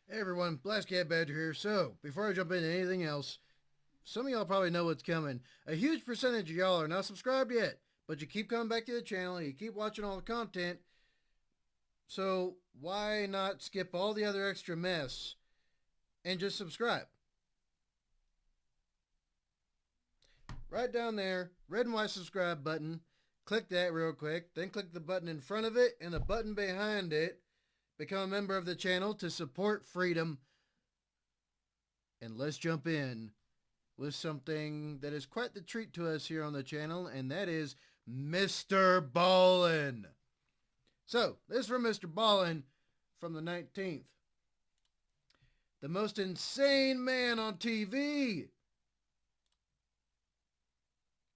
Hey everyone, Blast Cat Badger here. So, before I jump into anything else, some of y'all probably know what's coming. A huge percentage of y'all are not subscribed yet, but you keep coming back to the channel, you keep watching all the content, so why not skip all the other extra mess and just subscribe? Right down there, red and white subscribe button. Click that real quick, then click the button in front of it and the button behind it. Become a member of the channel to support freedom. And let's jump in with something that is quite the treat to us here on the channel, and that is MrBallen. So, this is from MrBallen from the 19th. The most insane man on TV.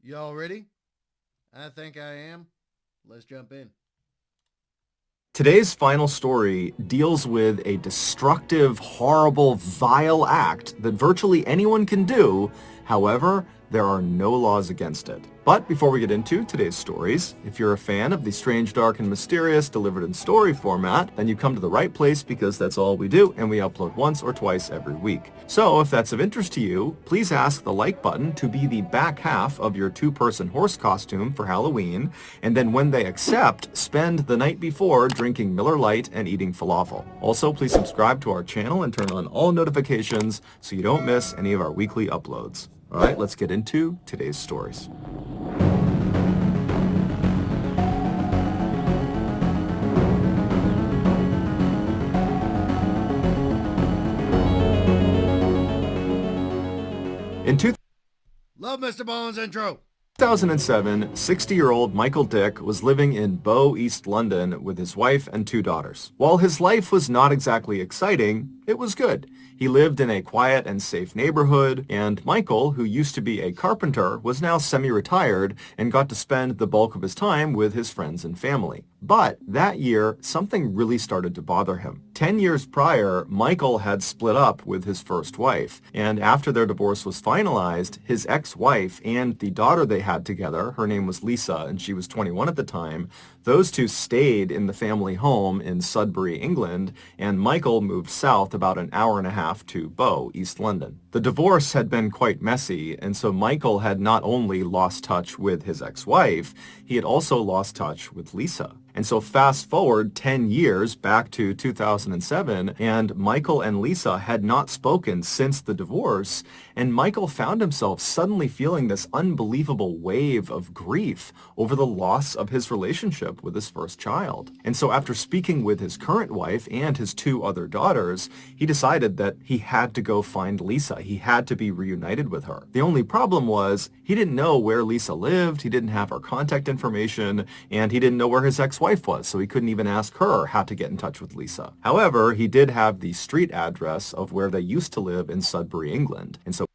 Y'all ready? I think I am. Let's jump in. Today's final story deals with a destructive, horrible, vile act that virtually anyone can do. However, there are no laws against it. But before we get into today's stories, if you're a fan of the strange, dark, and mysterious delivered in story format, then you come to the right place because that's all we do, and we upload once or twice every week. So if that's of interest to you, please ask the like button to be the back half of your two-person horse costume for Halloween, and then when they accept, spend the night before drinking Miller Lite and eating falafel. Also, please subscribe to our channel and turn on all notifications so you don't miss any of our weekly uploads. All right, let's get into today's stories. In Love MrBallen's intro. 2007, 60-year-old Michael Dick was living in Bow, East London with his wife and two daughters. While his life was not exactly exciting, it was good. He lived in a quiet and safe neighborhood, and Michael, who used to be a carpenter, was now semi-retired and got to spend the bulk of his time with his friends and family. But that year, something really started to bother him. 10 years prior, Michael had split up with his first wife, and after their divorce was finalized, his ex-wife and the daughter they had together, her name was Lisa, and she was 21 at the time, those two stayed in the family home in Sudbury, England, and Michael moved south about an hour and a half to Bow, East London. The divorce had been quite messy, and so Michael had not only lost touch with his ex-wife, he had also lost touch with Lisa. And so fast forward 10 years back to 2007, and Michael and Lisa had not spoken since the divorce, and Michael found himself suddenly feeling this unbelievable wave of grief over the loss of his relationship with his first child. And so after speaking with his current wife and his two other daughters, he decided that he had to go find Lisa. He had to be reunited with her. The only problem was he didn't know where Lisa lived, he didn't have her contact information, and he didn't know where his ex-wife was, so he couldn't even ask her how to get in touch with Lisa. However, he did have the street address of where they used to live in Sudbury, England. And so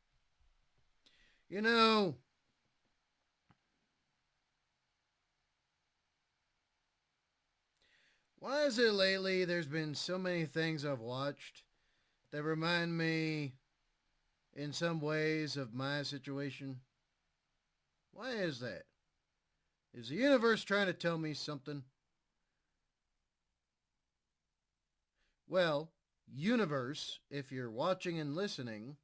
You know, why is it lately there's been so many things I've watched that remind me in some ways of my situation? Why is that? Is the universe trying to tell me something? Well, universe, if you're watching and listening,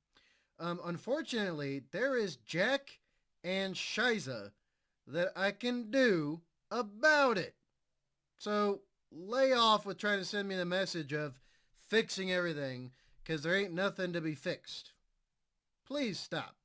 unfortunately, there is Jack and Shiza that I can do about it. So lay off with trying to send me the message of fixing everything, because there ain't nothing to be fixed. Please stop.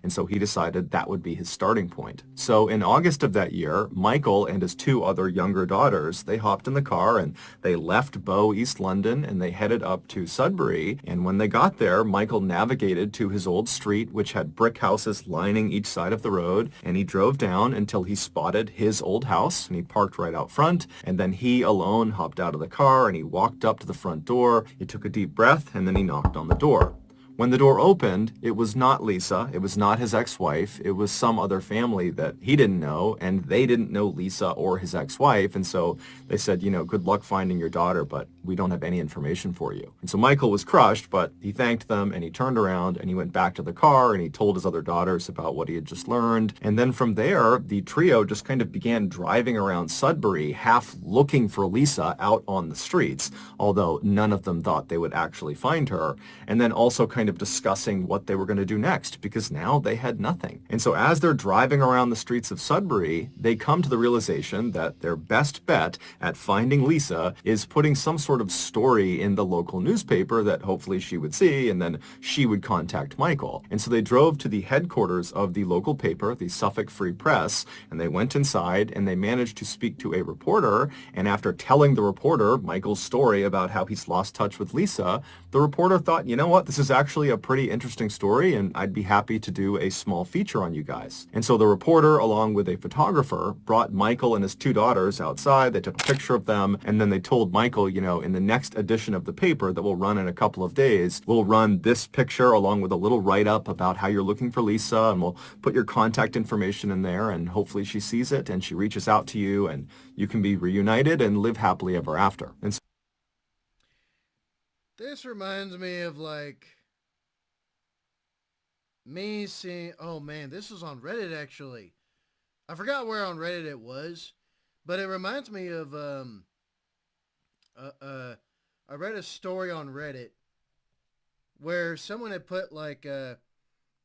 And so he decided that would be his starting point. So in August of that year, Michael and his two other younger daughters, they hopped in the car and they left Bow, East London, and they headed up to Sudbury. And when they got there, Michael navigated to his old street, which had brick houses lining each side of the road. And he drove down until he spotted his old house, and he parked right out front. And then he alone hopped out of the car and he walked up to the front door. He took a deep breath and then he knocked on the door. When the door opened, it was not Lisa, it was not his ex-wife, it was some other family that he didn't know, and they didn't know Lisa or his ex-wife, and so they said, good luck finding your daughter, but we don't have any information for you. And so Michael was crushed, but he thanked them, and he turned around, and he went back to the car, and he told his other daughters about what he had just learned, and then from there, the trio just kind of began driving around Sudbury, half looking for Lisa out on the streets, although none of them thought they would actually find her, and then also kind of discussing what they were going to do next, because now they had nothing. And so as they're driving around the streets of Sudbury, they come to the realization that their best bet at finding Lisa is putting some sort of story in the local newspaper that hopefully she would see, and then she would contact Michael. And so they drove to the headquarters of the local paper, the Suffolk Free Press, and they went inside and they managed to speak to a reporter, and after telling the reporter Michael's story about how he's lost touch with Lisa, the reporter thought, you know what, this is actually a pretty interesting story, and I'd be happy to do a small feature on you guys. And so the reporter, along with a photographer, brought Michael and his two daughters outside. They took a picture of them, and then they told Michael, in the next edition of the paper that will run in a couple of days, we'll run this picture along with a little write-up about how you're looking for Lisa, and we'll put your contact information in there, and hopefully she sees it and she reaches out to you, and you can be reunited and live happily ever after. And so This reminds me of me seeing, oh man, this was on Reddit actually. I forgot where on Reddit it was, but it reminds me of I read a story on Reddit where someone had put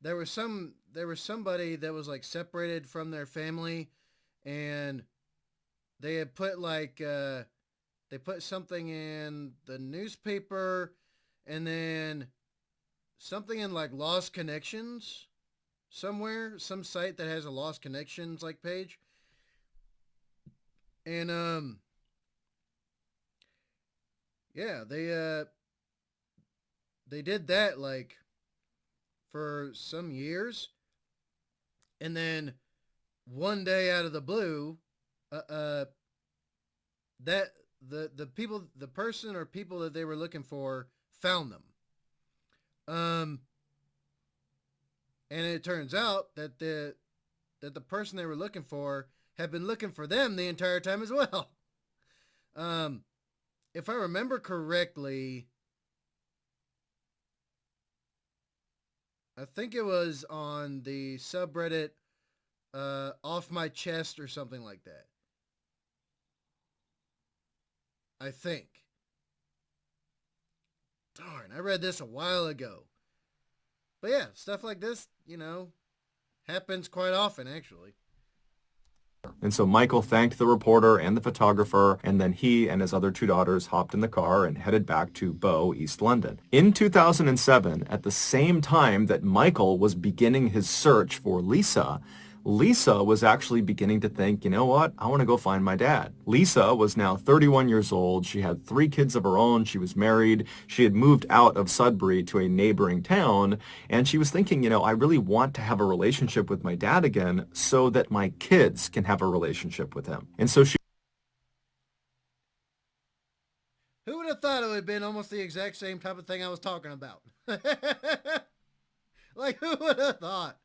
there was somebody that was separated from their family, and they had put they put something in the newspaper, and then something in Lost Connections somewhere, some site that has a Lost Connections page. And yeah, they did that for some years, and then one day out of the blue, that the person or people that they were looking for found them. And it turns out that the person they were looking for had been looking for them the entire time as well. If I remember correctly, I think it was on the subreddit Off My Chest or something like that. I think. Darn, I read this a while ago. But yeah, stuff like this, happens quite often, actually. And so Michael thanked the reporter and the photographer, and then he and his other two daughters hopped in the car and headed back to Bow, East London. In 2007, at the same time that Michael was beginning his search for Lisa, Lisa was actually beginning to think, you know what, I want to go find my dad. Lisa was now 31 years old. She had 3 kids of her own. She was married. She had moved out of Sudbury to a neighboring town. And she was thinking, I really want to have a relationship with my dad again so that my kids can have a relationship with him. And so she... Who would have thought it would have been almost the exact same type of thing I was talking about? Who would have thought?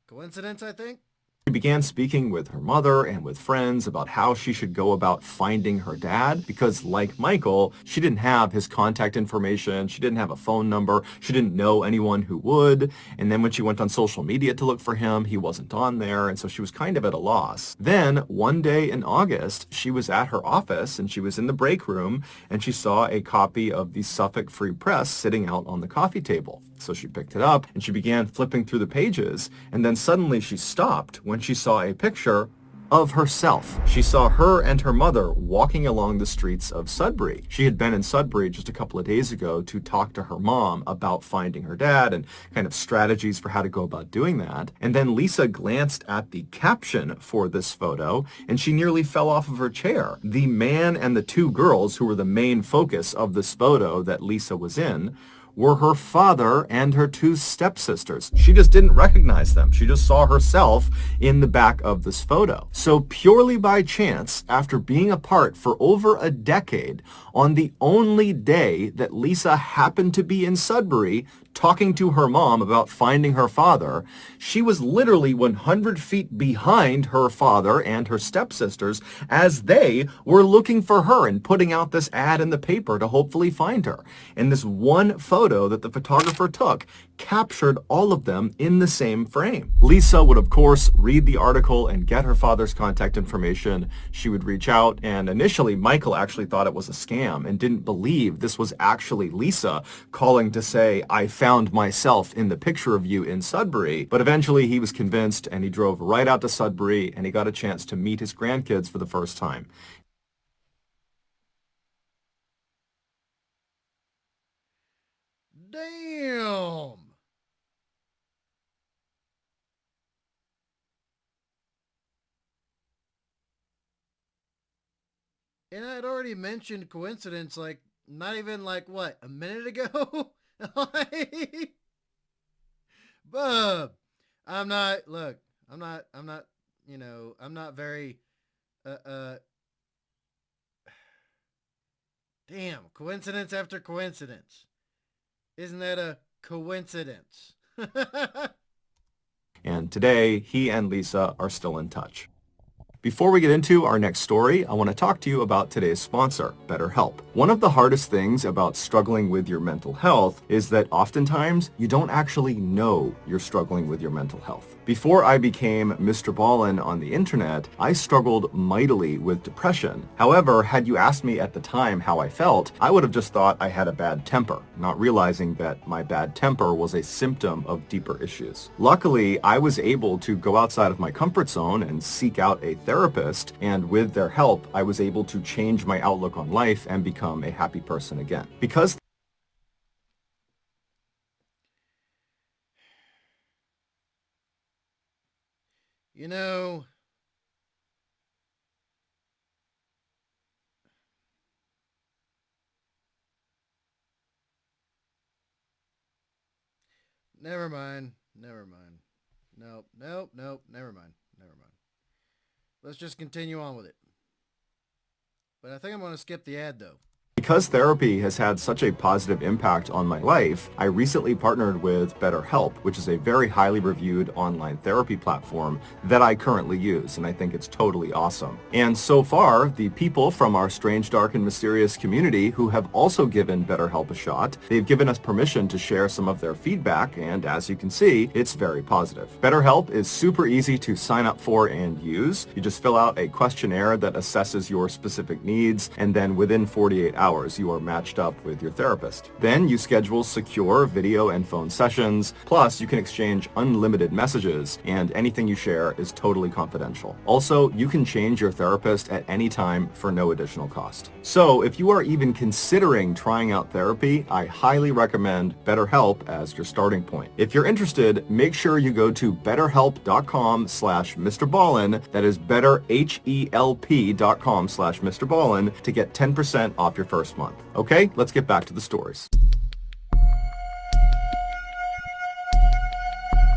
Coincidence, I think? She began speaking with her mother and with friends about how she should go about finding her dad because, like Michael, she didn't have his contact information, she didn't have a phone number, she didn't know anyone who would, and then when she went on social media to look for him, he wasn't on there, and so she was kind of at a loss. Then, one day in August, she was at her office, and she was in the break room, and she saw a copy of the Suffolk Free Press sitting out on the coffee table. So she picked it up, and she began flipping through the pages, and then suddenly she stopped when she saw a picture of herself. She saw her and her mother walking along the streets of Sudbury. She had been in Sudbury just a couple of days ago to talk to her mom about finding her dad and kind of strategies for how to go about doing that. And then Lisa glanced at the caption for this photo, and she nearly fell off of her chair. The man and the 2 girls who were the main focus of this photo that Lisa was in were her father and her two stepsisters. She just didn't recognize them. She just saw herself in the back of this photo. So purely by chance, after being apart for over a decade, on the only day that Lisa happened to be in Sudbury talking to her mom about finding her father, she was literally 100 feet behind her father and her stepsisters as they were looking for her and putting out this ad in the paper to hopefully find her. And this one photo that the photographer took captured all of them in the same frame. Lisa would, of course, read the article and get her father's contact information. She would reach out, and initially Michael actually thought it was a scam and didn't believe this was actually Lisa calling to say, "I found myself in the picture of you in Sudbury." But eventually he was convinced and he drove right out to Sudbury and he got a chance to meet his grandkids for the first time. Damn. And I had already mentioned coincidence like not even like what, a minute ago? Like, Bub, I'm not look, I'm not, I'm not very uh uh damn, coincidence after coincidence. Isn't that a coincidence? And today, he and Lisa are still in touch. Before we get into our next story, I want to talk to you about today's sponsor, BetterHelp. One of the hardest things about struggling with your mental health is that oftentimes you don't actually know you're struggling with your mental health. Before I became MrBallen on the internet, I struggled mightily with depression. However, had you asked me at the time how I felt, I would have just thought I had a bad temper, not realizing that my bad temper was a symptom of deeper issues. Luckily, I was able to go outside of my comfort zone and seek out a therapist, and with their help, I was able to change my outlook on life and become a happy person again. Because you know, never mind. Never mind. Nope, nope, nope. Never mind. Never mind. Let's just continue on with it. But I think I'm going to skip the ad though. Because therapy has had such a positive impact on my life, I recently partnered with BetterHelp, which is a very highly reviewed online therapy platform that I currently use, and I think it's totally awesome. And so far, the people from our strange, dark, and mysterious community who have also given BetterHelp a shot, they've given us permission to share some of their feedback, and as you can see, it's very positive. BetterHelp is super easy to sign up for and use. You just fill out a questionnaire that assesses your specific needs, and then within 48 hours, you are matched up with your therapist. Then you schedule secure video and phone sessions, plus you can exchange unlimited messages, and anything you share is totally confidential. Also, you can change your therapist at any time for no additional cost. So if you are even considering trying out therapy, I highly recommend BetterHelp as your starting point. If you're interested, make sure you go to betterhelp.com/MrBallen, that is betterhelp.com/MrBallen, to get 10% off your first month. Okay, let's get back to the stories.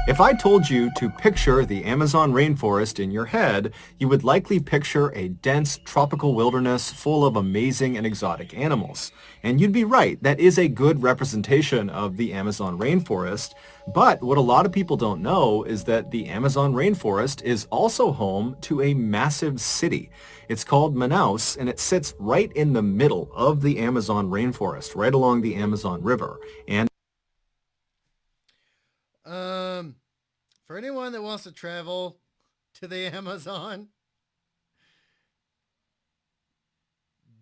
If I told you to picture the Amazon rainforest in your head, you would likely picture a dense tropical wilderness full of amazing and exotic animals. And you'd be right, that is a good representation of the Amazon rainforest. But what a lot of people don't know is that the Amazon rainforest is also home to a massive city. It's called Manaus, and it sits right in the middle of the Amazon rainforest, right along the Amazon River. And Um, for anyone that wants to travel to the Amazon,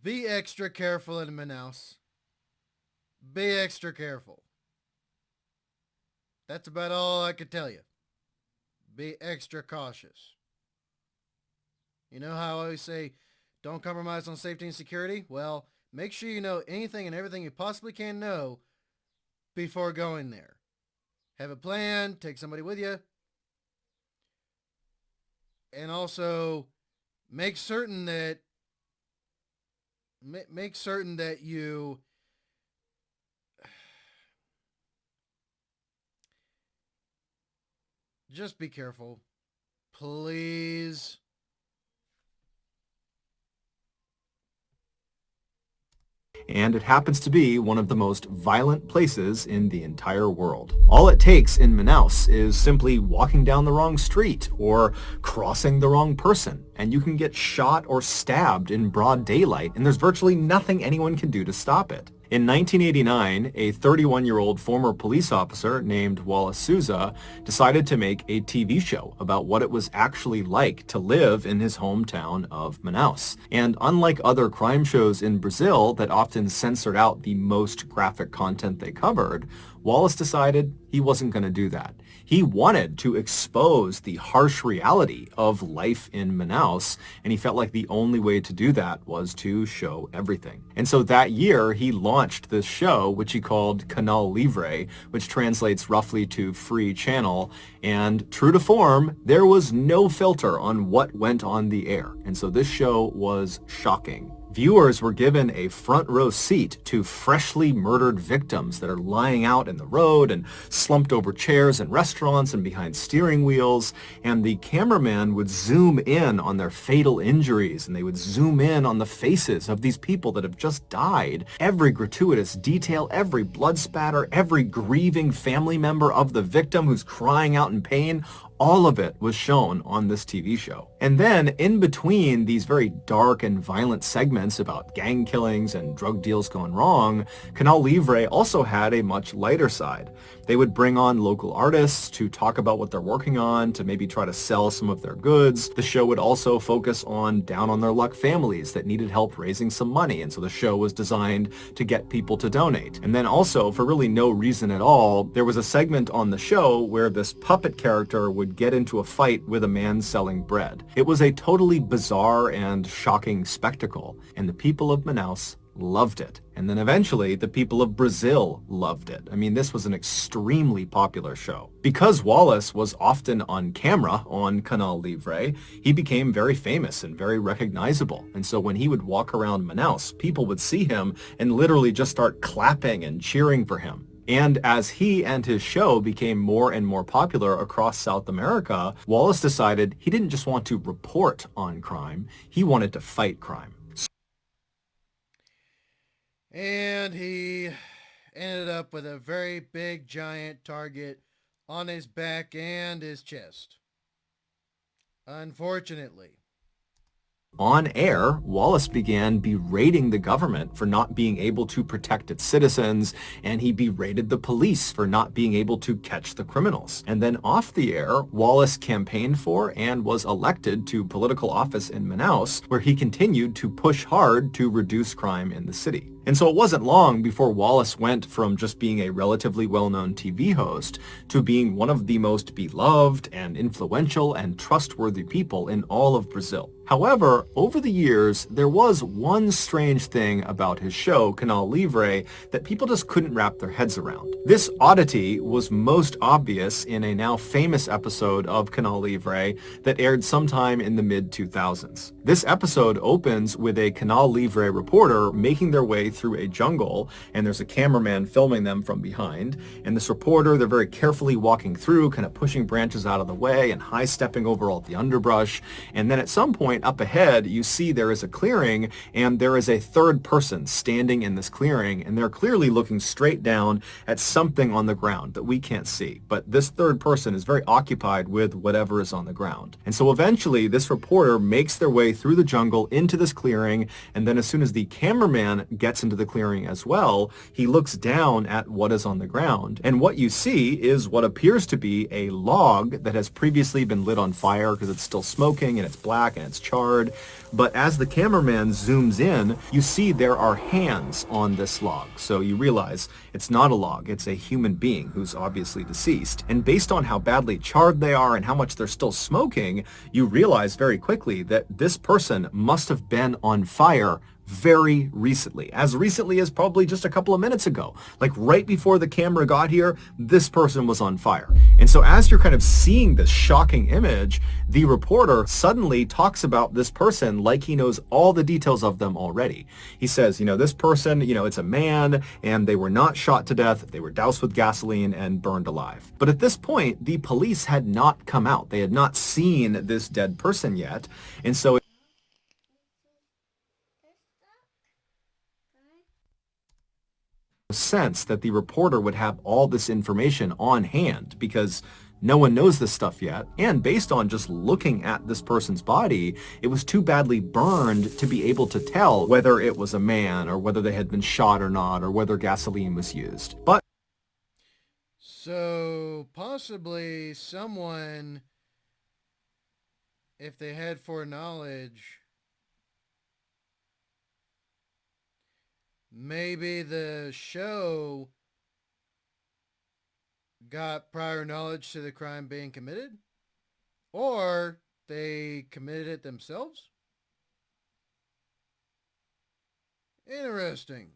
be extra careful in Manaus. Be extra careful. That's about all I could tell you. Be extra cautious. You know how I always say, don't compromise on safety and security? Well, make sure you know anything and everything you possibly can know before going there. Have a plan, take somebody with you, and also make certain that you Just be careful. Please. And it happens to be one of the most violent places in the entire world. All it takes in Manaus is simply walking down the wrong street or crossing the wrong person, and you can get shot or stabbed in broad daylight, and there's virtually nothing anyone can do to stop it. In 1989, a 31-year-old former police officer named Wallace Souza decided to make a TV show about what it was actually like to live in his hometown of Manaus. And unlike other crime shows in Brazil that often censored out the most graphic content they covered, Wallace decided he wasn't going to do that. He wanted to expose the harsh reality of life in Manaus, and he felt like the only way to do that was to show everything. And so that year, he launched this show, which he called Canal Livre, which translates roughly to free channel. And true to form, there was no filter on what went on the air. And so this show was shocking. Viewers were given a front row seat to freshly murdered victims that are lying out in the road and slumped over chairs in restaurants and behind steering wheels, and the cameraman would zoom in on their fatal injuries, and they would zoom in on the faces of these people that have just died. Every gratuitous detail, every blood spatter, every grieving family member of the victim who's crying out in pain, all of it was shown on this TV show. And then in between these very dark and violent segments about gang killings and drug deals gone wrong, Canal Livre also had a much lighter side. They would bring on local artists to talk about what they're working on, to maybe try to sell some of their goods. The show would also focus on down-on-their-luck families that needed help raising some money, and so the show was designed to get people to donate. And then also, for really no reason at all, there was a segment on the show where this puppet character would get into a fight with a man selling bread. It was a totally bizarre and shocking spectacle, and the people of Manaus loved it. And then eventually the people of Brazil loved it. I mean, this was an extremely popular show. Because Wallace was often on camera on Canal Livre, he became very famous and very recognizable. And so when he would walk around Manaus, people would see him and literally just start clapping and cheering for him. And as he and his show became more and more popular across South America, Wallace decided he didn't just want to report on crime, he wanted to fight crime. And he ended up with a very big, giant target on his back and his chest. Unfortunately. On air, Wallace began berating the government for not being able to protect its citizens, and he berated the police for not being able to catch the criminals. And then off the air, Wallace campaigned for and was elected to political office in Manaus, where he continued to push hard to reduce crime in the city. And so it wasn't long before Wallace went from just being a relatively well-known TV host to being one of the most beloved and influential and trustworthy people in all of Brazil. However, over the years, there was one strange thing about his show, Canal Livre, that people just couldn't wrap their heads around. This oddity was most obvious in a now famous episode of Canal Livre that aired sometime in the mid-2000s. This episode opens with a Canal Livre reporter making their way through a jungle, and there's a cameraman filming them from behind. And this reporter, they're very carefully walking through, kind of pushing branches out of the way and high-stepping over all the underbrush. And then at some point up ahead, you see there is a clearing, and there is a third person standing in this clearing, and they're clearly looking straight down at something on the ground that we can't see. But this third person is very occupied with whatever is on the ground. And so eventually, this reporter makes their way through the jungle into this clearing, and then as soon as the cameraman gets into the clearing as well, he looks down at what is on the ground. And what you see is what appears to be a log that has previously been lit on fire because it's still smoking and it's black and it's charred. But as the cameraman zooms in, you see there are hands on this log. So you realize it's not a log, it's a human being who's obviously deceased. And based on how badly charred they are and how much they're still smoking, you realize very quickly that this person must have been on fire very recently as probably just a couple of minutes ago. Like right before the camera got here, this person was on fire. And so as you're kind of seeing this shocking image, the reporter suddenly talks about this person like he knows all the details of them already. He says, this person, it's a man, and they were not shot to death. They were doused with gasoline and burned alive. But at this point, the police had not come out. They had not seen this dead person yet. And so sense that the reporter would have all this information on hand because no one knows this stuff yet. And based on just looking at this person's body, it was too badly burned to be able to tell whether it was a man or whether they had been shot or not or whether gasoline was used. But so possibly someone, if they had foreknowledge, maybe the show got prior knowledge to the crime being committed, or they committed it themselves. Interesting.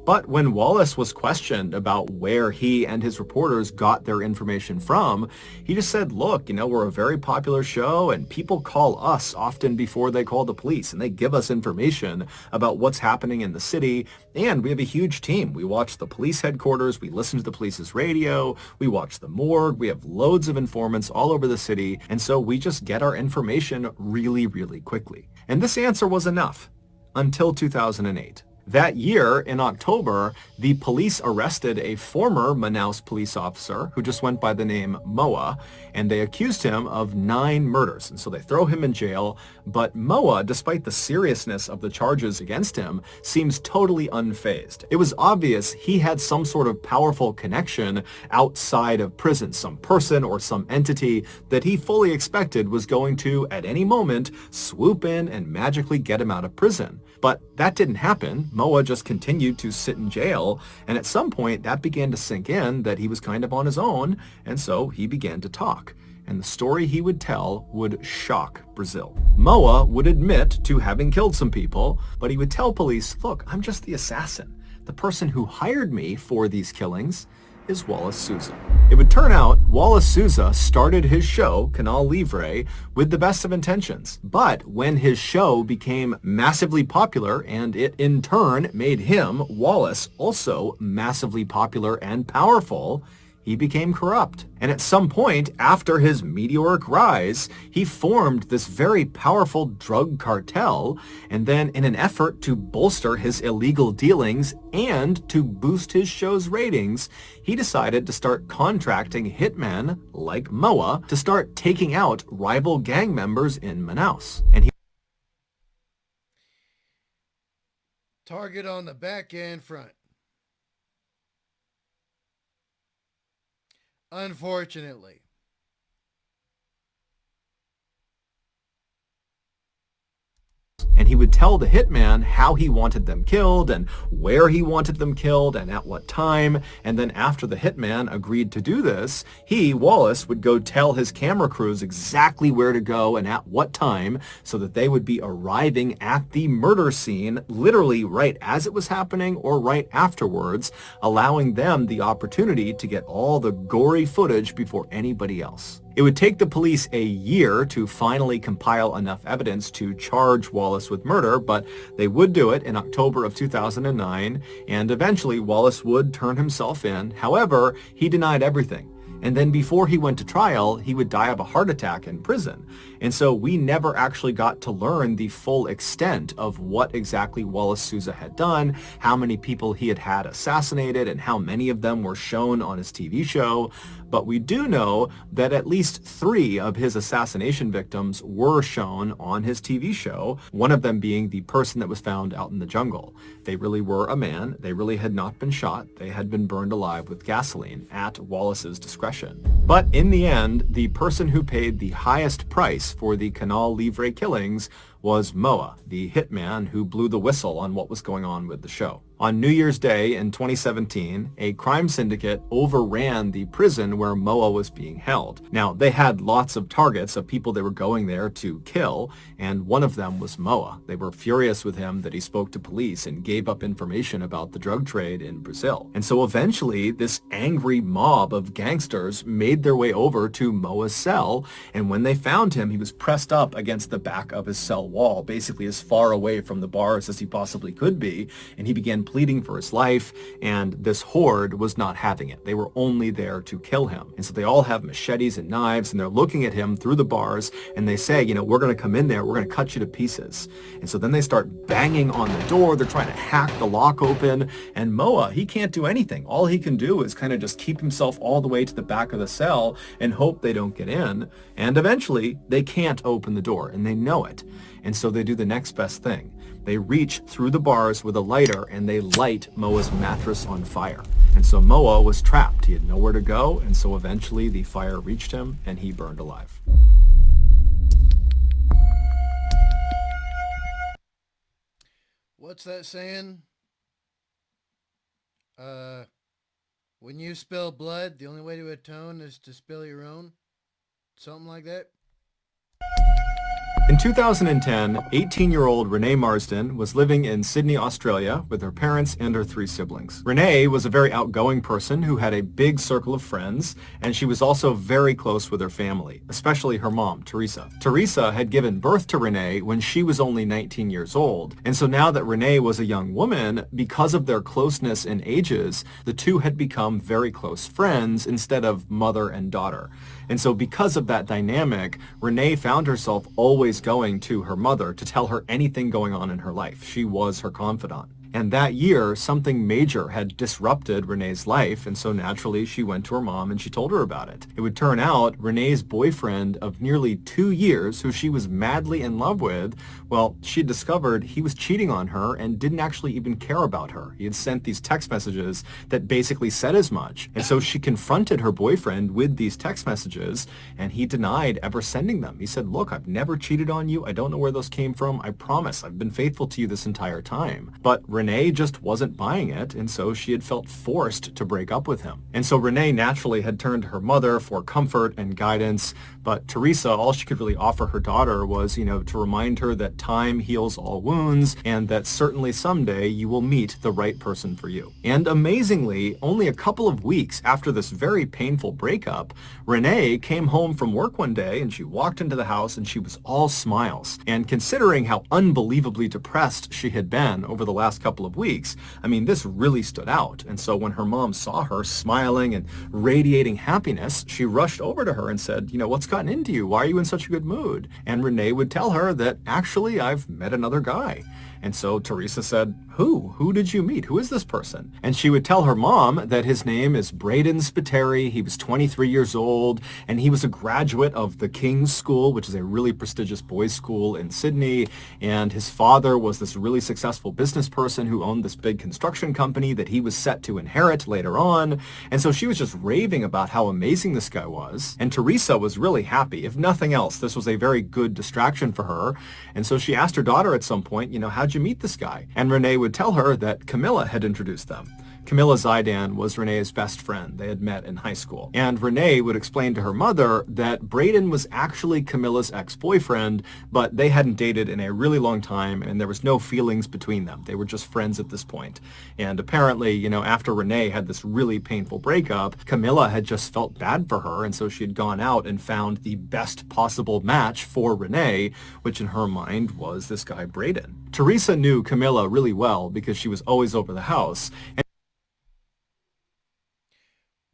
But when Wallace was questioned about where he and his reporters got their information from, he just said, look, we're a very popular show and people call us often before they call the police, and they give us information about what's happening in the city. And we have a huge team. We watch the police headquarters. We listen to the police's radio. We watch the morgue. We have loads of informants all over the city. And so we just get our information really, really quickly. And this answer was enough until 2008. That year, in October, the police arrested a former Manaus police officer who just went by the name Moa, and they accused him of 9 murders. And so they throw him in jail. But Moa, despite the seriousness of the charges against him, seems totally unfazed. It was obvious he had some sort of powerful connection outside of prison, some person or some entity that he fully expected was going to, at any moment, swoop in and magically get him out of prison. But that didn't happen. Moa just continued to sit in jail, and at some point that began to sink in that he was kind of on his own, and so he began to talk. And the story he would tell would shock Brazil. Moa would admit to having killed some people, but he would tell police, look, I'm just the assassin. The person who hired me for these killings is Wallace Souza. It would turn out Wallace Souza started his show, Canal Livre, with the best of intentions. But when his show became massively popular, and it in turn made him, Wallace, also massively popular and powerful, he became corrupt. And at some point, after his meteoric rise, he formed this very powerful drug cartel, and then in an effort to bolster his illegal dealings and to boost his show's ratings, he decided to start contracting hitmen like Moa to start taking out rival gang members in Manaus. And he target on the back and front. Unfortunately. And he would tell the hitman how he wanted them killed and where he wanted them killed and at what time. And then after the hitman agreed to do this, he, Wallace, would go tell his camera crews exactly where to go and at what time so that they would be arriving at the murder scene literally right as it was happening or right afterwards, allowing them the opportunity to get all the gory footage before anybody else. It would take the police a year to finally compile enough evidence to charge Wallace with murder, but they would do it in October of 2009, and eventually Wallace would turn himself in. However, he denied everything. And then before he went to trial, he would die of a heart attack in prison. And so we never actually got to learn the full extent of what exactly Wallace Souza had done, how many people he had assassinated, and how many of them were shown on his TV show. But we do know that at least 3 of his assassination victims were shown on his TV show, one of them being the person that was found out in the jungle. They really were a man. They really had not been shot. They had been burned alive with gasoline at Wallace's discretion. But in the end, the person who paid the highest price for the Canal Livre killings was Moa, the hitman who blew the whistle on what was going on with the show. On New Year's Day in 2017, a crime syndicate overran the prison where Moa was being held. Now, they had lots of targets of people they were going there to kill, and one of them was Moa. They were furious with him that he spoke to police and gave up information about the drug trade in Brazil. And so eventually, this angry mob of gangsters made their way over to Moa's cell, and when they found him, he was pressed up against the back of his cell wall, basically as far away from the bars as he possibly could be, and he began pleading for his life, and this horde was not having it. They were only there to kill him. And so they all have machetes and knives, and they're looking at him through the bars, and they say, we're going to come in there, we're going to cut you to pieces. And so then they start banging on the door, they're trying to hack the lock open, and Moa, he can't do anything. All he can do is kind of just keep himself all the way to the back of the cell and hope they don't get in. And eventually, they can't open the door, and they know it. And so they do the next best thing. They reach through the bars with a lighter and they light Moa's mattress on fire. And so Moa was trapped. He had nowhere to go, and so eventually the fire reached him and he burned alive. What's that saying? When you spill blood, the only way to atone is to spill your own? Something like that? In 2010, 18-year-old Renee Marsden was living in Sydney, Australia with her parents and her 3 siblings. Renee was a very outgoing person who had a big circle of friends, and she was also very close with her family, especially her mom, Teresa. Teresa had given birth to Renee when she was only 19 years old, and so now that Renee was a young woman, because of their closeness in ages, the two had become very close friends instead of mother and daughter. And so because of that dynamic, Renee found herself always going to her mother to tell her anything going on in her life. She was her confidant. And that year, something major had disrupted Renee's life, and so naturally she went to her mom and she told her about it. It would turn out Renee's boyfriend of nearly 2 years, who she was madly in love with, well, she discovered he was cheating on her and didn't actually even care about her. He had sent these text messages that basically said as much. And so she confronted her boyfriend with these text messages, and he denied ever sending them. He said, "Look, I've never cheated on you. I don't know where those came from. I promise I've been faithful to you this entire time." But Renee just wasn't buying it, and so she had felt forced to break up with him. And so Renee naturally had turned to her mother for comfort and guidance, but Teresa, all she could really offer her daughter was, to remind her that time heals all wounds, and that certainly someday you will meet the right person for you. And amazingly, only a couple of weeks after this very painful breakup, Renee came home from work one day, and she walked into the house, and she was all smiles. And considering how unbelievably depressed she had been over the last couple of weeks, this really stood out. And so when her mom saw her smiling and radiating happiness, she rushed over to her and said, "What's gotten into you? Why are you in such a good mood?" And Renee would tell her that, "Actually, I've met another guy." And so Teresa said, "Who? Who did you meet? Who is this person?" And she would tell her mom that his name is Braden Spiteri. He was 23 years old, and he was a graduate of the King's School, which is a really prestigious boys' school in Sydney. And his father was this really successful business person who owned this big construction company that he was set to inherit later on. And so she was just raving about how amazing this guy was. And Teresa was really happy. If nothing else, this was a very good distraction for her. And so she asked her daughter at some point, "How'd you meet this guy?" And Renee would tell her that Camilla had introduced them. Camilla Zaidan was Renee's best friend. They had met in high school. And Renee would explain to her mother that Braden was actually Camilla's ex-boyfriend, but they hadn't dated in a really long time, and there was no feelings between them. They were just friends at this point. And apparently, after Renee had this really painful breakup, Camilla had just felt bad for her, and so she had gone out and found the best possible match for Renee, which in her mind was this guy Braden. Teresa knew Camilla really well because she was always over the house.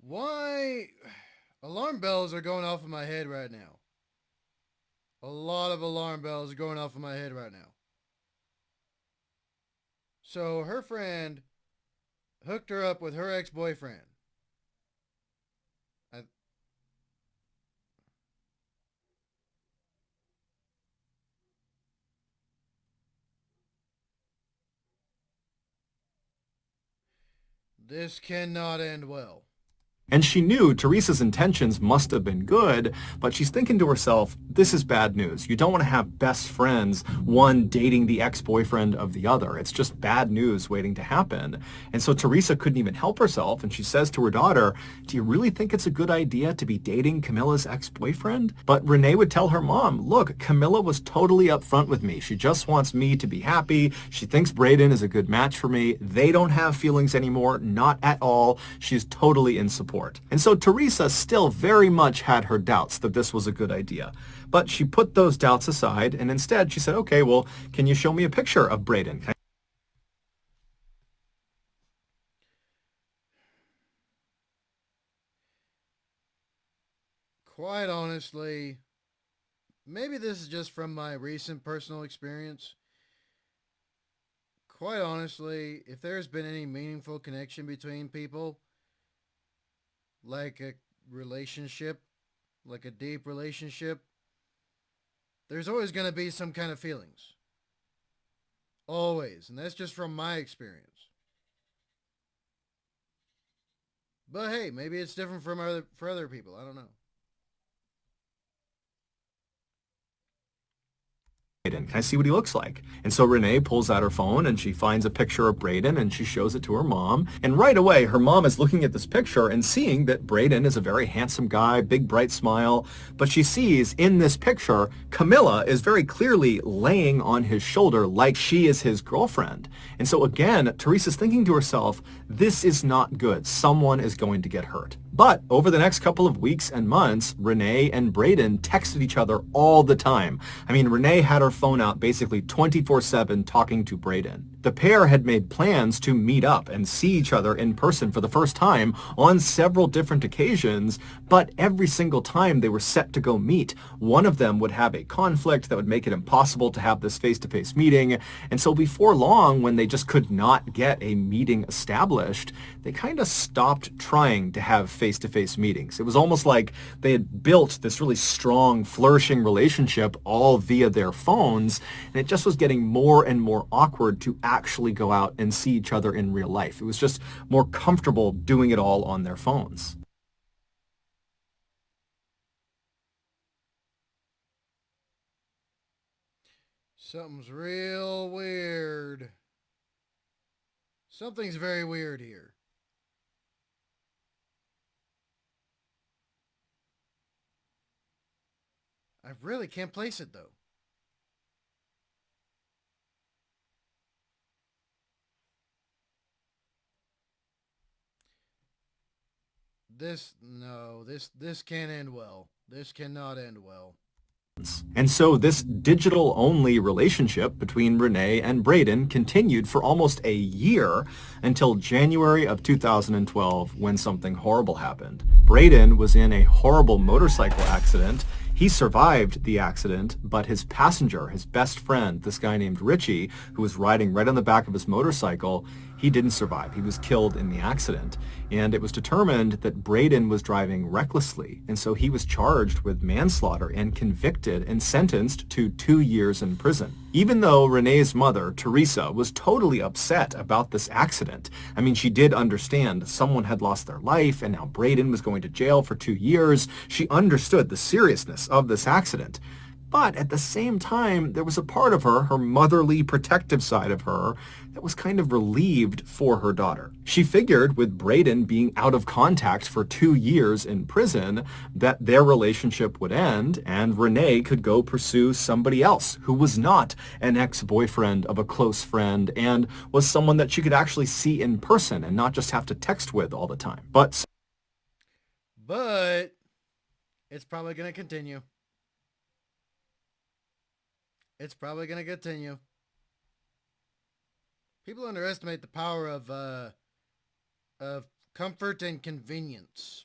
Why? Alarm bells are going off in my head right now. A lot of alarm bells are going off in my head right now. So her friend hooked her up with her ex-boyfriend. I, this cannot end well. And she knew Teresa's intentions must have been good, but she's thinking to herself, this is bad news. You don't want to have best friends, one dating the ex-boyfriend of the other. It's just bad news waiting to happen. And so Teresa couldn't even help herself, and she says to her daughter, do you really think it's a good idea to be dating Camilla's ex-boyfriend? But Renee would tell her mom, look, Camilla was totally upfront with me. She just wants me to be happy. She thinks Brayden is a good match for me. They don't have feelings anymore, not at all. She's totally in support. And so Teresa still very much had her doubts that this was a good idea. But she put those doubts aside, and instead she said, okay, well, can you show me a picture of Brayden? Quite honestly, maybe this is just from my recent personal experience. Quite honestly, if there's been any meaningful connection between people, like a relationship, like a deep relationship, there's always going to be some kind of feelings. Always. And that's just from my experience. But hey, maybe it's different for other people. I don't know. Can I see what he looks like? And so Renee pulls out her phone and she finds a picture of Brayden and she shows it to her mom. And right away, her mom is looking at this picture and seeing that Brayden is a very handsome guy, big bright smile. But she sees in this picture, Camilla is very clearly laying on his shoulder like she is his girlfriend. And so again, Teresa's thinking to herself, this is not good. Someone is going to get hurt. But over the next couple of weeks and months, Renee and Brayden texted each other all the time. I mean, Renee had her phone out basically 24/7 talking to Brayden. The pair had made plans to meet up and see each other in person for the first time on several different occasions, but every single time they were set to go meet, one of them would have a conflict that would make it impossible to have this face-to-face meeting. And so before long, when they just could not get a meeting established, they kind of stopped trying to have face-to-face meetings. It was almost like they had built this really strong, flourishing relationship all via their phones, and it just was getting more and more awkward to actually go out and see each other in real life. It was just more comfortable doing it all on their phones. Something's real weird. Something's very weird here. I really can't place it though. This no, this can't end well. This cannot end well. And so this digital-only relationship between Renee and Brayden continued for almost a year until January of 2012 when something horrible happened. Brayden was in a horrible motorcycle accident. He survived the accident, but his passenger, his best friend, this guy named Richie, who was riding right on the back of his motorcycle, he didn't survive. He was killed in the accident. And it was determined that Brayden was driving recklessly. And so he was charged with manslaughter and convicted and sentenced to 2 years in prison. Even though Renee's mother, Teresa, was totally upset about this accident. I mean, she did understand someone had lost their life and now Brayden was going to jail for 2 years. She understood the seriousness of this accident. But at the same time, there was a part of her, her motherly, protective side of her, that was kind of relieved for her daughter. She figured with Brayden being out of contact for 2 years in prison, that their relationship would end and Renee could go pursue somebody else who was not an ex-boyfriend of a close friend and was someone that she could actually see in person and not just have to text with all the time. But it's probably going to continue. It's probably going to continue. People underestimate the power of comfort and convenience.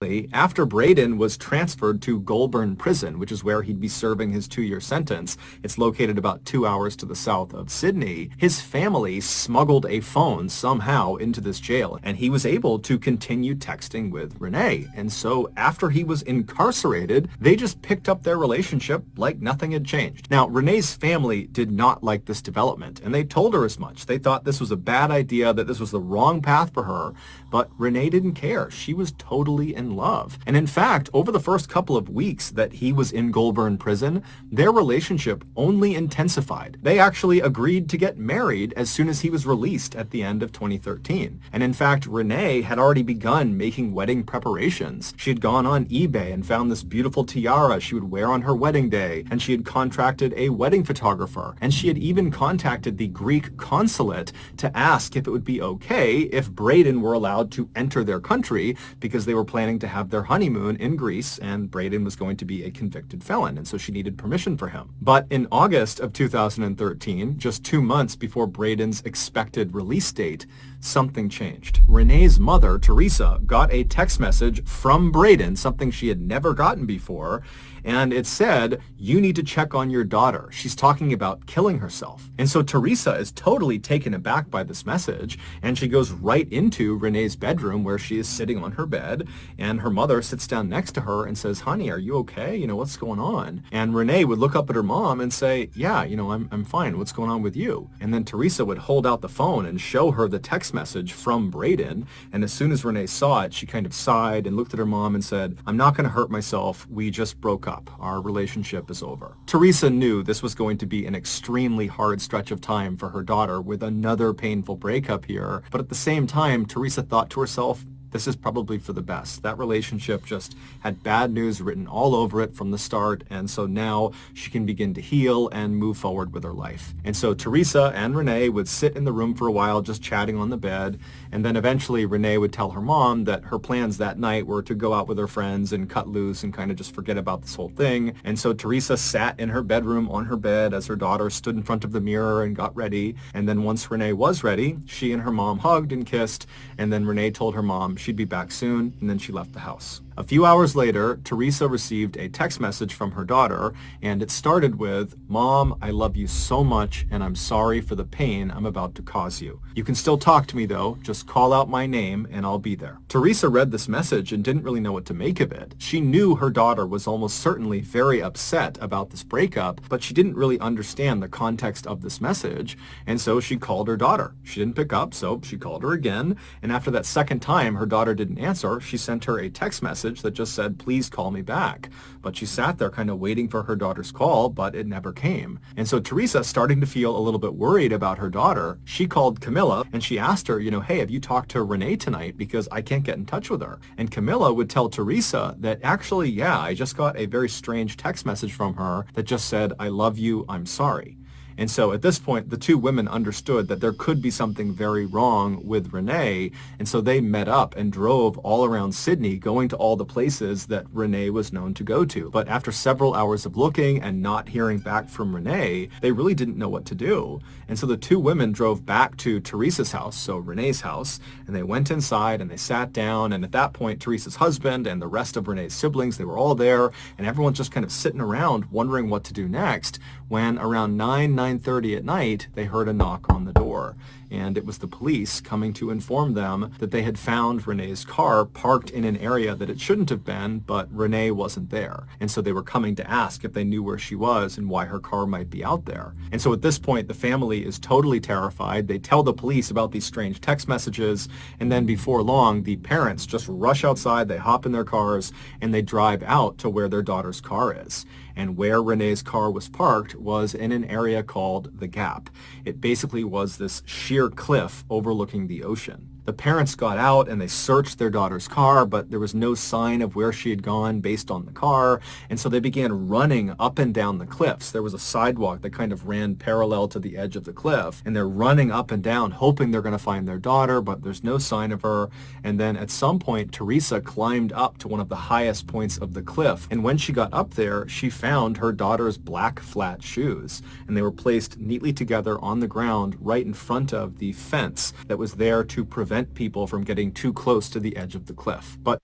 After Braden was transferred to Goulburn Prison, which is where he'd be serving his 2-year sentence, it's located about 2 hours to the south of Sydney, his family smuggled a phone somehow into this jail, and he was able to continue texting with Renee. And so after he was incarcerated, they just picked up their relationship like nothing had changed. Now, Renee's family did not like this development, and they told her as much. They thought this was a bad idea, that this was the wrong path for her, but Renee didn't care. She was totally in love. And in fact, over the first couple of weeks that he was in Goulburn Prison, their relationship only intensified. They actually agreed to get married as soon as he was released at the end of 2013. And in fact, Renee had already begun making wedding preparations. She had gone on eBay and found this beautiful tiara she would wear on her wedding day, and she had contracted a wedding photographer, and she had even contacted the Greek consulate to ask if it would be okay if Braden were allowed to enter their country, because they were planning to have their honeymoon in Greece, and Braden was going to be a convicted felon, and so she needed permission for him. But in August of 2013, just 2 months before Braden's expected release date, something changed. Renee's mother, Teresa, got a text message from Braden, something she had never gotten before, and it said, "You need to check on your daughter. She's talking about killing herself." And so Teresa is totally taken aback by this message, and she goes right into Renee's bedroom where she is sitting on her bed, and her mother sits down next to her and says, "Honey, are you okay? What's going on?" And Renee would look up at her mom and say, "Yeah, I'm fine. What's going on with you?" And then Teresa would hold out the phone and show her the text message from Braden, and as soon as Renee saw it, she kind of sighed and looked at her mom and said, "I'm not going to hurt myself. We just broke up. Our relationship is over." Teresa knew this was going to be an extremely hard stretch of time for her daughter with another painful breakup here, but at the same time, Teresa thought to herself, this is probably for the best. That relationship just had bad news written all over it from the start, and so now she can begin to heal and move forward with her life. And so Teresa and Renee would sit in the room for a while just chatting on the bed, and then eventually Renee would tell her mom that her plans that night were to go out with her friends and cut loose and kind of just forget about this whole thing. And so Teresa sat in her bedroom on her bed as her daughter stood in front of the mirror and got ready, and then once Renee was ready, she and her mom hugged and kissed, and then Renee told her mom she'd be back soon, and then she left the house. A few hours later, Teresa received a text message from her daughter, and it started with, "Mom, I love you so much, and I'm sorry for the pain I'm about to cause you. You can still talk to me though, just call out my name and I'll be there." Teresa read this message and didn't really know what to make of it. She knew her daughter was almost certainly very upset about this breakup, but she didn't really understand the context of this message, and so she called her daughter. She didn't pick up, so she called her again, and after that second time her daughter didn't answer, she sent her a text message that just said, "Please call me back." But she sat there kind of waiting for her daughter's call, but it never came. And so Teresa, starting to feel a little bit worried about her daughter, she called Camilla and she asked her, "Hey, have you talked to Renee tonight? Because I can't get in touch with her." And Camilla would tell Teresa that actually, yeah, I just got a very strange text message from her that just said, "I love you, I'm sorry." And so at this point, the two women understood that there could be something very wrong with Renee, and so they met up and drove all around Sydney, going to all the places that Renee was known to go to. But after several hours of looking and not hearing back from Renee, they really didn't know what to do. And so the two women drove back to Teresa's house, so Renee's house, and they went inside and they sat down, and at that point, Teresa's husband and the rest of Renee's siblings, they were all there, and everyone's just kind of sitting around wondering what to do next, when around 9:30 at night, they heard a knock on the door. And it was the police coming to inform them that they had found Renee's car parked in an area that it shouldn't have been, but Renee wasn't there. And so they were coming to ask if they knew where she was and why her car might be out there. And so at this point, the family is totally terrified. They tell the police about these strange text messages, and then before long, the parents just rush outside, they hop in their cars, and they drive out to where their daughter's car is. And where Renee's car was parked was in an area called The Gap. It basically was this sheer cliff overlooking the ocean. The parents got out and they searched their daughter's car, but there was no sign of where she had gone based on the car, and so they began running up and down the cliffs. There was a sidewalk that kind of ran parallel to the edge of the cliff, and they're running up and down, hoping they're going to find their daughter, but there's no sign of her. And then at some point, Teresa climbed up to one of the highest points of the cliff, and when she got up there, she found her daughter's black flat shoes, and they were placed neatly together on the ground right in front of the fence that was there to prevent people from getting too close to the edge of the cliff. But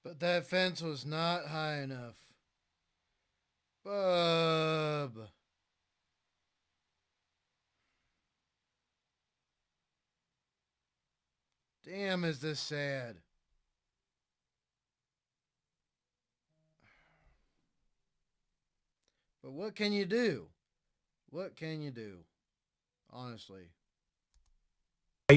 But that fence was not high enough. Bub. Damn, is this sad. But what can you do? What can you do? Honestly.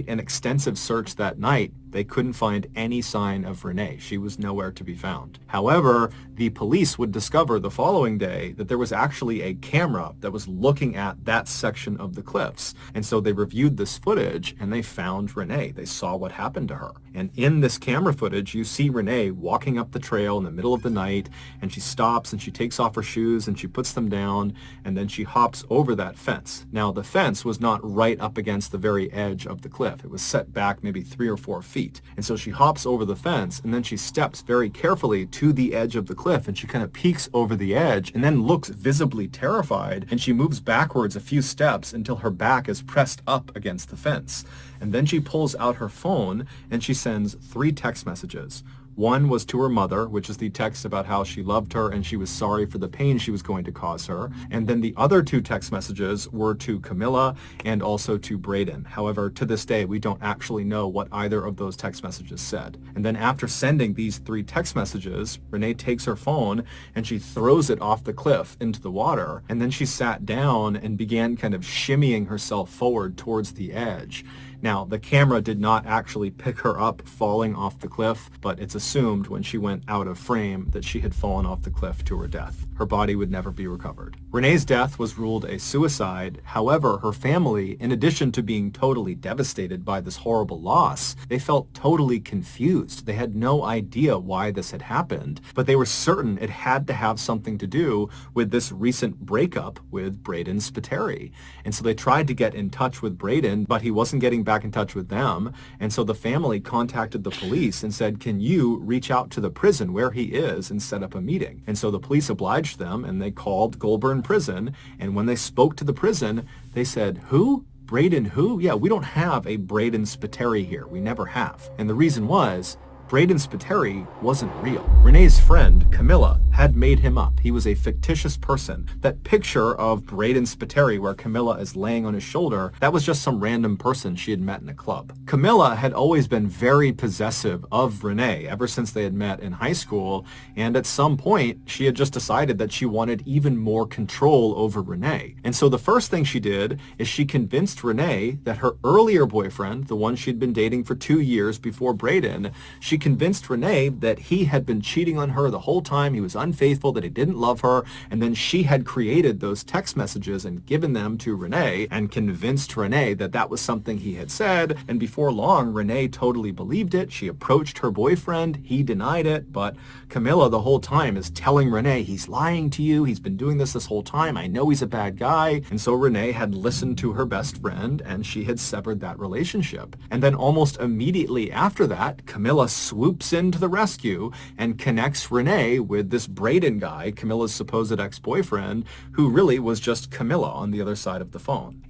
An extensive search that night, they couldn't find any sign of Renee. She was nowhere to be found. However, the police would discover the following day that there was actually a camera that was looking at that section of the cliffs. And so they reviewed this footage and they found Renee. They saw what happened to her. And in this camera footage, you see Renee walking up the trail in the middle of the night, and she stops and she takes off her shoes and she puts them down, and then she hops over that fence. Now, the fence was not right up against the very edge of the cliff. It was set back maybe 3 or 4 feet. And so she hops over the fence, and then she steps very carefully to the edge of the cliff, and she kind of peeks over the edge and then looks visibly terrified, and she moves backwards a few steps until her back is pressed up against the fence. And then she pulls out her phone and she sends 3 text messages. One was to her mother, which is the text about how she loved her and she was sorry for the pain she was going to cause her. And then the other 2 text messages were to Camilla and also to Braden. However, to this day, we don't actually know what either of those text messages said. And then after sending these 3 text messages, Renee takes her phone and she throws it off the cliff into the water. And then she sat down and began kind of shimmying herself forward towards the edge. Now, the camera did not actually pick her up falling off the cliff, but it's assumed when she went out of frame that she had fallen off the cliff to her death. Her body would never be recovered. Renee's death was ruled a suicide. However, her family, in addition to being totally devastated by this horrible loss, they felt totally confused. They had no idea why this had happened, but they were certain it had to have something to do with this recent breakup with Braden Spiteri. And so they tried to get in touch with Braden, but he wasn't getting back in touch with them. And so the family contacted the police and said, can you reach out to the prison where he is and set up a meeting? And so the police obliged them and they called Goulburn Prison. And when they spoke to the prison, they said, who? Braden who? Yeah, we don't have a Braden Spiteri here. We never have. And the reason was, Braden Spiteri wasn't real. Renee's friend, Camilla, had made him up. He was a fictitious person. That picture of Braden Spiteri where Camilla is laying on his shoulder, that was just some random person she had met in a club. Camilla had always been very possessive of Renee ever since they had met in high school, and at some point, she had just decided that she wanted even more control over Renee. And so the first thing she did is she convinced Renee that her earlier boyfriend, the one she'd been dating for 2 years before Braden, she convinced Renee that he had been cheating on her the whole time, he was unfaithful, that he didn't love her, and then she had created those text messages and given them to Renee and convinced Renee that that was something he had said, and before long, Renee totally believed it. She approached her boyfriend, he denied it, but Camilla the whole time is telling Renee, he's lying to you, he's been doing this whole time, I know he's a bad guy, and so Renee had listened to her best friend, and she had severed that relationship. And then almost immediately after that, Camilla swoops in to the rescue and connects Renee with this Braden guy, Camilla's supposed ex-boyfriend, who really was just Camilla on the other side of the phone.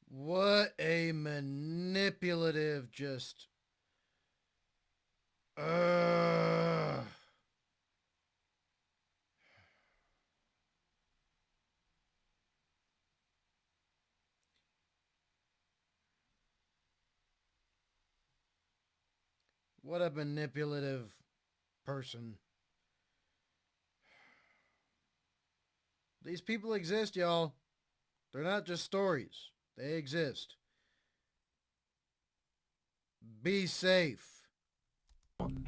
What a manipulative just... What a manipulative person. These people exist, y'all. They're not just stories. They exist. Be safe.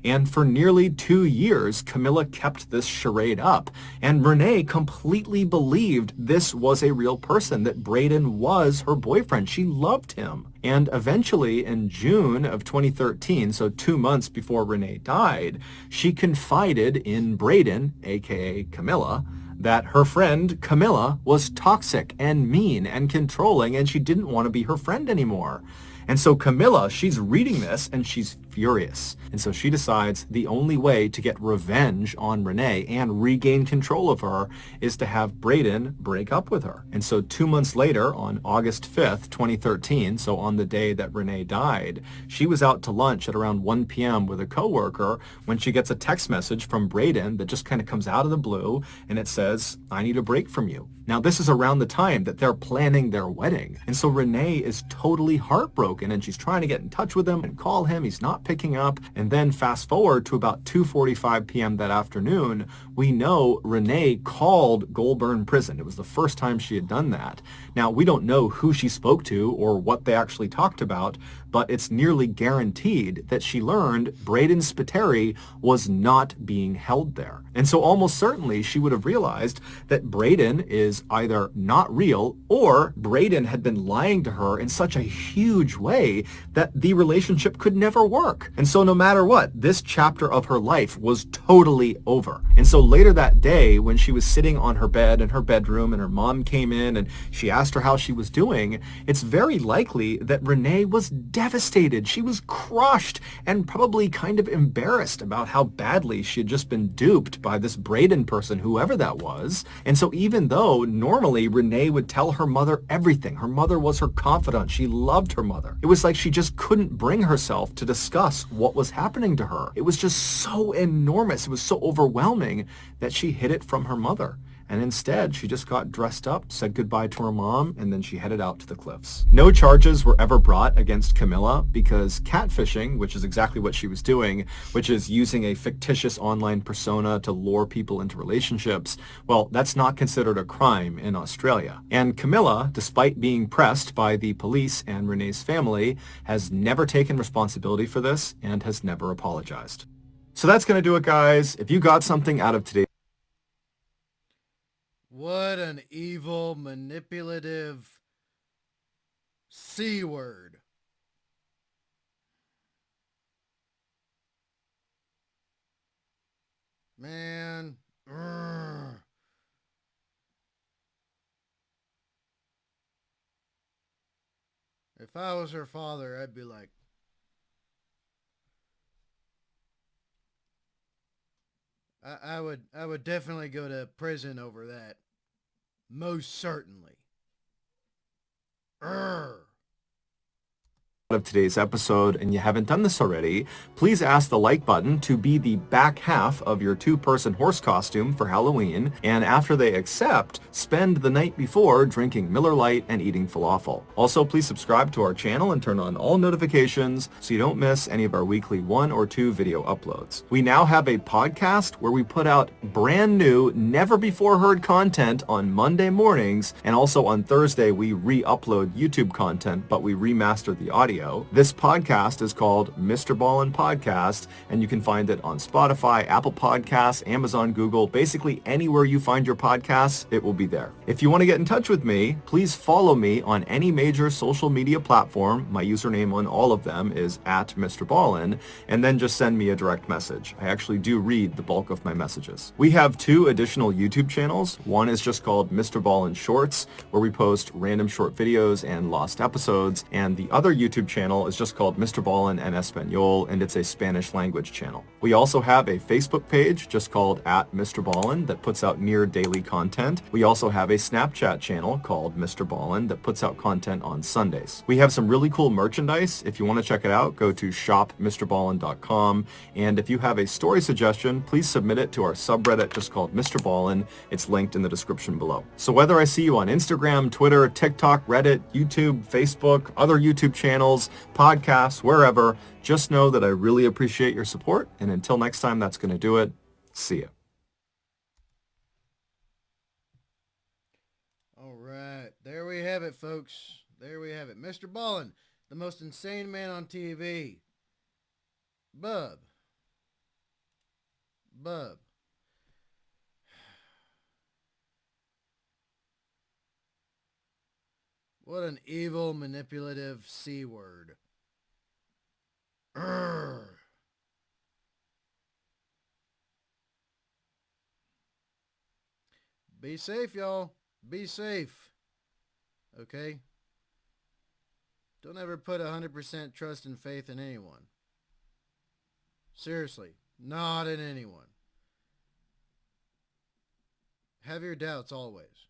And for nearly 2 years, Camilla kept this charade up. And Renee completely believed this was a real person, that Braden was her boyfriend. She loved him. And eventually, in June of 2013, so 2 months before Renee died, she confided in Braden, aka Camilla, that her friend Camilla was toxic and mean and controlling, and she didn't want to be her friend anymore. And so Camilla, she's reading this and she's furious. And so she decides the only way to get revenge on Renee and regain control of her is to have Braden break up with her. And so 2 months later, on August 5th, 2013, so on the day that Renee died, she was out to lunch at around 1 p.m. with a coworker when she gets a text message from Braden that just kind of comes out of the blue, and it says, "I need a break from you." Now, this is around the time that they're planning their wedding. And so Renee is totally heartbroken, and she's trying to get in touch with him and call him. He's not picking up. And then fast forward to about 2:45 p.m. that afternoon, we know Renee called Goulburn Prison. It was the first time she had done that. Now, we don't know who she spoke to or what they actually talked about, but it's nearly guaranteed that she learned Braden Spiteri was not being held there. And so almost certainly she would have realized that Braden is either not real or Braden had been lying to her in such a huge way that the relationship could never work. And so no matter what, this chapter of her life was totally over. And so later that day, when she was sitting on her bed in her bedroom and her mom came in and she asked her how she was doing, it's very likely that Renee was devastated. She was crushed and probably kind of embarrassed about how badly she had just been duped by this Braden person, whoever that was. And so even though normally Renee would tell her mother everything, her mother was her confidant, she loved her mother, it was like she just couldn't bring herself to discuss what was happening to her. It was just so enormous, it was so overwhelming that she hid it from her mother. And instead, she just got dressed up, said goodbye to her mom, and then she headed out to the cliffs. No charges were ever brought against Camilla because catfishing, which is exactly what she was doing, which is using a fictitious online persona to lure people into relationships, well, that's not considered a crime in Australia. And Camilla, despite being pressed by the police and Renee's family, has never taken responsibility for this and has never apologized. So that's going to do it, guys. If you got something out of today's What an evil, manipulative C word. Man. Urgh. If I was her father, I'd be like, I would definitely go to prison over that. Most certainly. Urgh. of today's episode and you haven't done this already, please ask the like button to be the back half of your two-person horse costume for Halloween, and after they accept, spend the night before drinking Miller Lite and eating falafel. Also, please subscribe to our channel and turn on all notifications so you don't miss any of our weekly 1 or 2 video uploads. We now have a podcast where we put out brand new, never before heard content on Monday mornings, and also on Thursday we re-upload YouTube content, but we remaster the audio. This podcast is called MrBallen Podcast, and you can find it on Spotify, Apple Podcasts, Amazon, Google, basically anywhere you find your podcasts, it will be there. If you want to get in touch with me, please follow me on any major social media platform. My username on all of them is @MrBallen, and then just send me a direct message. I actually do read the bulk of my messages. We have 2 additional YouTube channels. One is just called MrBallen Shorts, where we post random short videos and lost episodes, and the other YouTube channel is just called MrBallen en Español, and it's a Spanish language channel. We also have a Facebook page just called @MrBallen that puts out near daily content. We also have a Snapchat channel called MrBallen that puts out content on Sundays. We have some really cool merchandise. If you want to check it out, go to shopmrballen.com, and if you have a story suggestion, please submit it to our subreddit just called MrBallen. It's linked in the description below. So whether I see you on Instagram, Twitter, TikTok, Reddit, YouTube, Facebook, other YouTube channels, podcasts, wherever, just know that I really appreciate your support. And until next time, that's going to do it. See ya. All right. There we have it, folks. There we have it. MrBallen, the most insane man on TV. Bub. Bub. What an evil, manipulative C word. Urgh. Be safe, y'all. Be safe. Okay? Don't ever put 100% trust and faith in anyone. Seriously, not in anyone. Have your doubts always.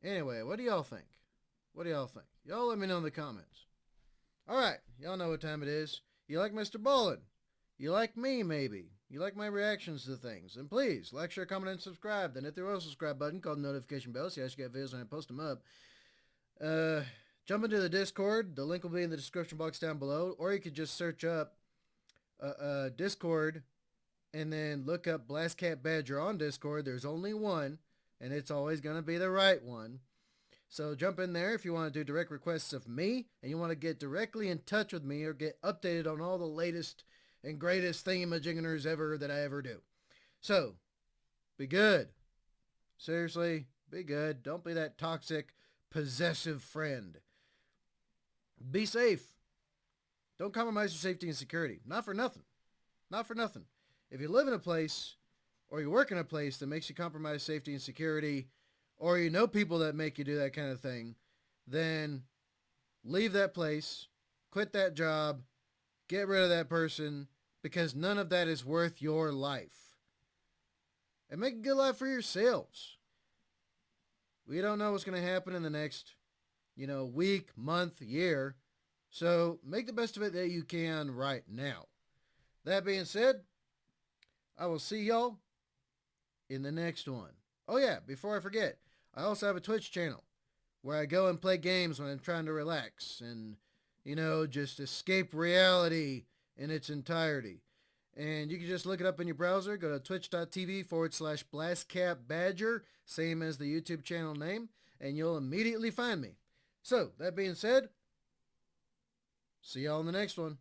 Anyway, what do y'all think? What do y'all think? Y'all let me know in the comments. Alright, y'all know what time it is. You like MrBallen? You like me, maybe? You like my reactions to things? And please, like, share, comment, and subscribe. Then hit the royal subscribe button called the notification bell so you actually get videos when I post them up. Jump into the Discord. The link will be in the description box down below. Or you could just search up Discord and then look up Blast Cat Badger on Discord. There's only one, and it's always going to be the right one. So jump in there if you want to do direct requests of me and you want to get directly in touch with me or get updated on all the latest and greatest thingamajigginers ever that I ever do. So, be good. Seriously, be good. Don't be that toxic, possessive friend. Be safe. Don't compromise your safety and security. Not for nothing. Not for nothing. If you live in a place or you work in a place that makes you compromise safety and security, or you know people that make you do that kind of thing, then leave that place, quit that job, get rid of that person, because none of that is worth your life. And make a good life for yourselves. We don't know what's going to happen in the next, week, month, year. So make the best of it that you can right now. That being said, I will see y'all in the next one. Oh yeah, before I forget, I also have a Twitch channel where I go and play games when I'm trying to relax and, just escape reality in its entirety. And you can just look it up in your browser. Go to twitch.tv/BlastCatBadger, same as the YouTube channel name, and you'll immediately find me. So, that being said, see y'all in the next one.